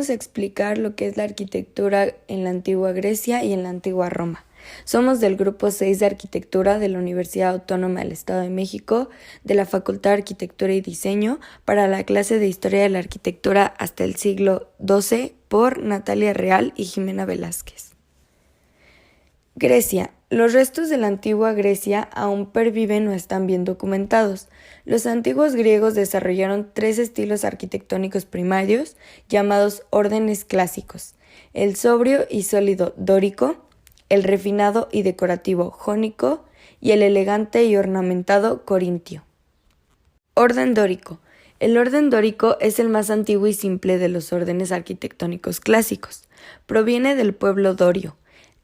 vamos a explicar lo que es la arquitectura en la antigua Grecia y en la antigua Roma. Somos del grupo 6 de Arquitectura de la Universidad Autónoma del Estado de México, de la Facultad de Arquitectura y Diseño, para la clase de Historia de la Arquitectura hasta el siglo XII por Natalia Real y Jimena Velázquez. Grecia. Los restos de la antigua Grecia aún perviven o están bien documentados. Los antiguos griegos desarrollaron 3 estilos arquitectónicos primarios llamados órdenes clásicos: el sobrio y sólido dórico, el refinado y decorativo jónico y el elegante y ornamentado corintio. Orden dórico. El orden dórico es el más antiguo y simple de los órdenes arquitectónicos clásicos. Proviene del pueblo dorio.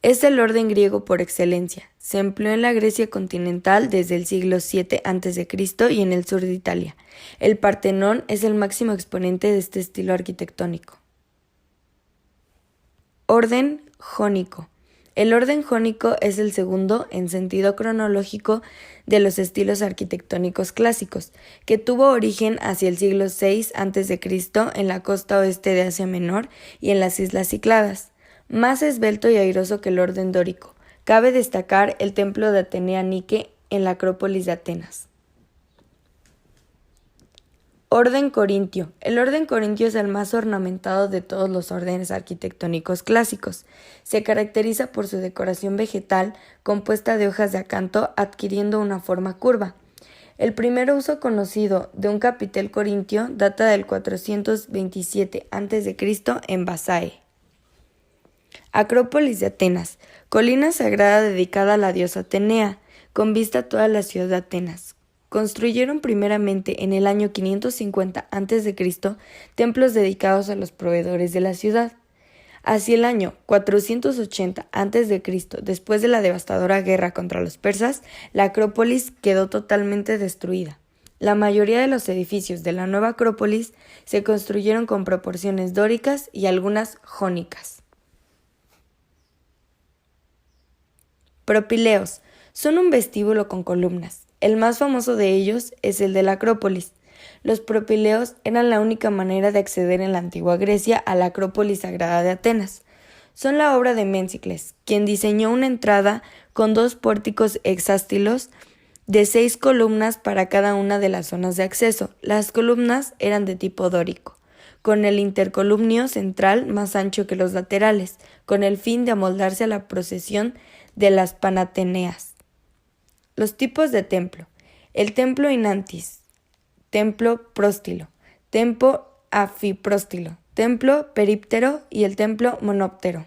Es el orden griego por excelencia. Se empleó en la Grecia continental desde el siglo VII a.C. y en el sur de Italia. El Partenón es el máximo exponente de este estilo arquitectónico. Orden jónico. El orden jónico es el segundo, en sentido cronológico, de los estilos arquitectónicos clásicos, que tuvo origen hacia el siglo VI a.C. en la costa oeste de Asia Menor y en las Islas Cícladas. Más esbelto y airoso que el orden dórico. Cabe destacar el templo de Atenea Nike en la Acrópolis de Atenas. Orden corintio. El orden corintio es el más ornamentado de todos los órdenes arquitectónicos clásicos. Se caracteriza por su decoración vegetal compuesta de hojas de acanto adquiriendo una forma curva. El primer uso conocido de un capitel corintio data del 427 a.C. en Basae. Acrópolis de Atenas, colina sagrada dedicada a la diosa Atenea, con vista a toda la ciudad de Atenas. Construyeron primeramente en el año 550 a.C. templos dedicados a los proveedores de la ciudad. Hacia el año 480 a.C., después de la devastadora guerra contra los persas, la Acrópolis quedó totalmente destruida. La mayoría de los edificios de la nueva Acrópolis se construyeron con proporciones dóricas y algunas jónicas. Propileos. Son un vestíbulo con columnas. El más famoso de ellos es el de la Acrópolis. Los propileos eran la única manera de acceder en la antigua Grecia a la Acrópolis sagrada de Atenas. Son la obra de Méncicles, quien diseñó una entrada con 2 pórticos hexástilos de 6 columnas para cada una de las zonas de acceso. Las columnas eran de tipo dórico, con el intercolumnio central más ancho que los laterales, con el fin de amoldarse a la procesión de las Panateneas. Los tipos de templo. El templo inantis, templo próstilo, templo afipróstilo, templo períptero y el templo monóptero.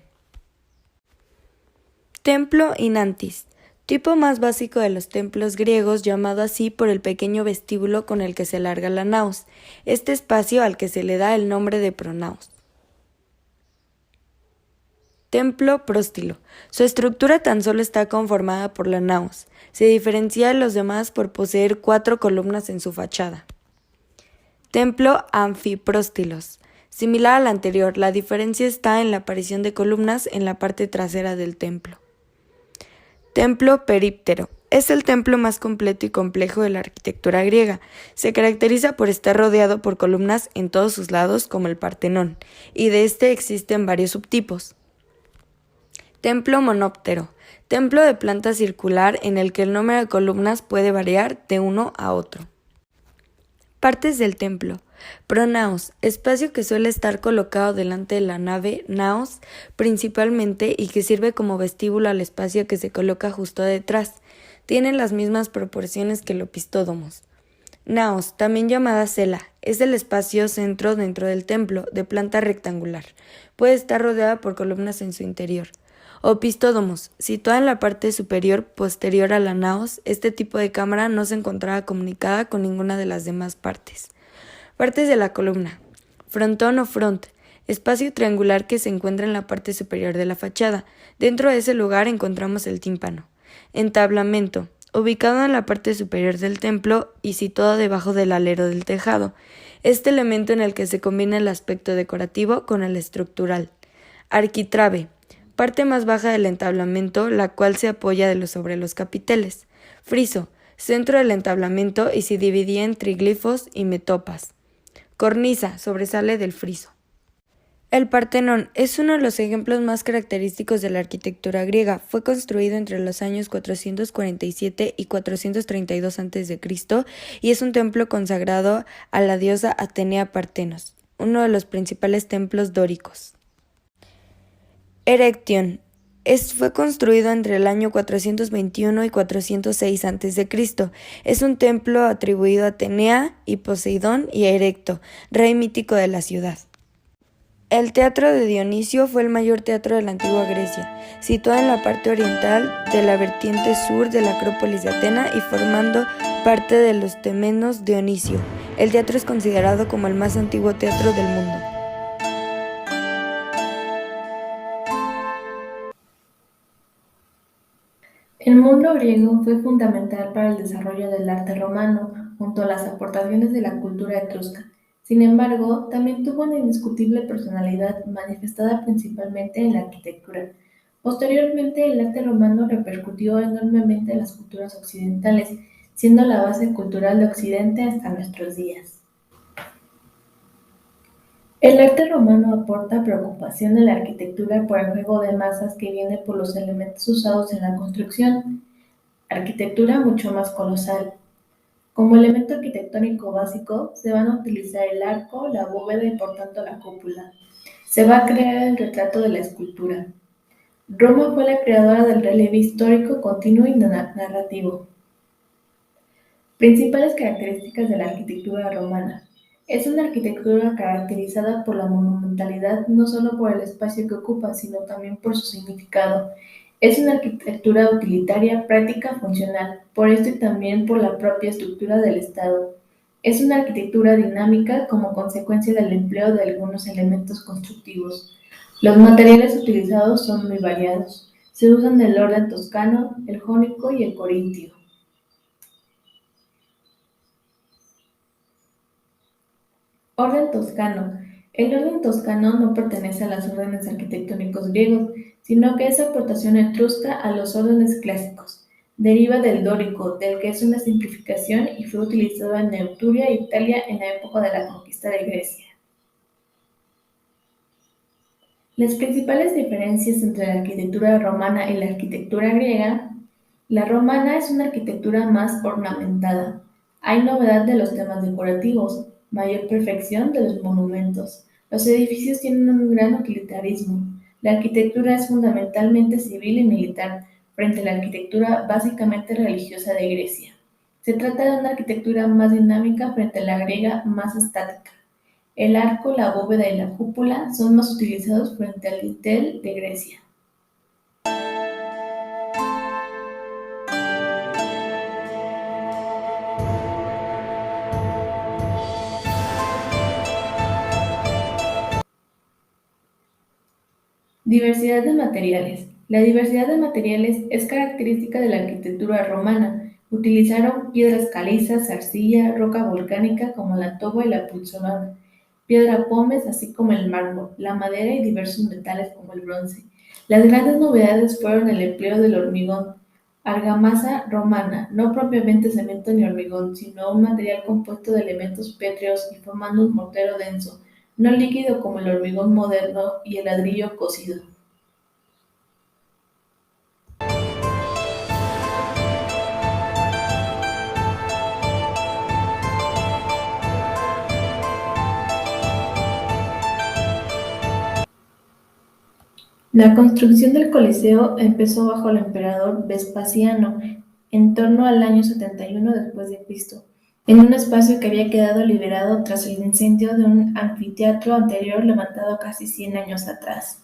Templo inantis. Tipo más básico de los templos griegos, llamado así por el pequeño vestíbulo con el que se larga la naos, este espacio al que se le da el nombre de pronaos. Templo próstilo. Su estructura tan solo está conformada por la naos. Se diferencia de los demás por poseer 4 columnas en su fachada. Templo anfipróstilos. Similar al anterior, la diferencia está en la aparición de columnas en la parte trasera del templo. Templo períptero. Es el templo más completo y complejo de la arquitectura griega. Se caracteriza por estar rodeado por columnas en todos sus lados, como el Partenón, y de este existen varios subtipos. Templo monóptero. Templo de planta circular en el que el número de columnas puede variar de uno a otro. Partes del templo. Pronaos. Espacio que suele estar colocado delante de la nave naos principalmente y que sirve como vestíbulo al espacio que se coloca justo detrás. Tiene las mismas proporciones que el opistódomos. Naos, también llamada cela, es el espacio centro dentro del templo, de planta rectangular. Puede estar rodeada por columnas en su interior. Opistódomos. Situada en la parte superior posterior a la naos, este tipo de cámara no se encontraba comunicada con ninguna de las demás partes. Partes de la columna. Frontón o front. Espacio triangular que se encuentra en la parte superior de la fachada. Dentro de ese lugar encontramos el tímpano. Entablamento. Ubicado en la parte superior del templo y situado debajo del alero del tejado. Este elemento en el que se combina el aspecto decorativo con el estructural. Arquitrabe. Parte más baja del entablamento, la cual se apoya sobre los capiteles. Friso, centro del entablamento y se dividía en triglifos y metopas. Cornisa, sobresale del friso. El Partenón es uno de los ejemplos más característicos de la arquitectura griega. Fue construido entre los años 447 y 432 a.C. y es un templo consagrado a la diosa Atenea Partenos, uno de los principales templos dóricos. Erección. Fue construido entre el año 421 y 406 a.C. Es un templo atribuido a Atenea y Poseidón y a Erecto, rey mítico de la ciudad. El Teatro de Dionisio fue el mayor teatro de la antigua Grecia, situado en la parte oriental de la vertiente sur de la Acrópolis de Atenas y formando parte de los Temenos Dionisio. El teatro es considerado como el más antiguo teatro del mundo. El mundo griego fue fundamental para el desarrollo del arte romano, junto a las aportaciones de la cultura etrusca. Sin embargo, también tuvo una indiscutible personalidad manifestada principalmente en la arquitectura. Posteriormente, el arte romano repercutió enormemente en las culturas occidentales, siendo la base cultural de Occidente hasta nuestros días. El arte romano aporta preocupación en la arquitectura por el juego de masas que viene por los elementos usados en la construcción. Arquitectura mucho más colosal. Como elemento arquitectónico básico, se van a utilizar el arco, la bóveda y por tanto la cúpula. Se va a crear el retrato de la escultura. Roma fue la creadora del relieve histórico continuo y narrativo. Principales características de la arquitectura romana. Es una arquitectura caracterizada por la monumentalidad no solo por el espacio que ocupa, sino también por su significado. Es una arquitectura utilitaria, práctica, funcional, por esto y también por la propia estructura del Estado. Es una arquitectura dinámica como consecuencia del empleo de algunos elementos constructivos. Los materiales utilizados son muy variados. Se usan el orden toscano, el jónico y el corintio. Orden toscano. El orden toscano no pertenece a las órdenes arquitectónicos griegos, sino que es aportación etrusca a los órdenes clásicos. Deriva del dórico, del que es una simplificación y fue utilizado en Etruria, Italia, en la época de la conquista de Grecia. Las principales diferencias entre la arquitectura romana y la arquitectura griega. La romana es una arquitectura más ornamentada. Hay novedad de los temas decorativos, mayor perfección de los monumentos. Los edificios tienen un gran utilitarismo. La arquitectura es fundamentalmente civil y militar, frente a la arquitectura básicamente religiosa de Grecia. Se trata de una arquitectura más dinámica frente a la griega más estática. El arco, la bóveda y la cúpula son más utilizados frente al dintel de Grecia. Diversidad de materiales. La diversidad de materiales es característica de la arquitectura romana. Utilizaron piedras calizas, arcilla, roca volcánica como la toba y la puzzolana, piedra pómez, así como el mármol, la madera y diversos metales como el bronce. Las grandes novedades fueron el empleo del hormigón, argamasa romana, no propiamente cemento ni hormigón, sino un material compuesto de elementos pétreos y formando un mortero denso, no líquido como el hormigón moderno y el ladrillo cocido. La construcción del Coliseo empezó bajo el emperador Vespasiano en torno al año 71 después de Cristo, en un espacio que había quedado liberado tras el incendio de un anfiteatro anterior levantado casi 100 años atrás.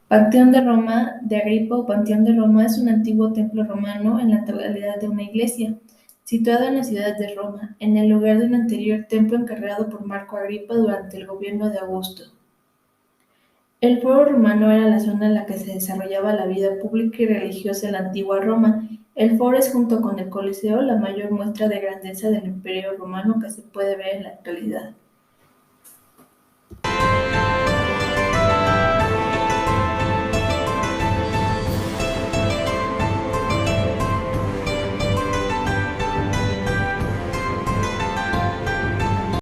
Panteón de Roma de Agripa o Panteón de Roma es un antiguo templo romano en la totalidad de una iglesia, situado en la ciudad de Roma, en el lugar de un anterior templo encargado por Marco Agripa durante el gobierno de Augusto. El Foro Romano era la zona en la que se desarrollaba la vida pública y religiosa en la antigua Roma. El Foro es, junto con el Coliseo, la mayor muestra de grandeza del Imperio Romano que se puede ver en la actualidad.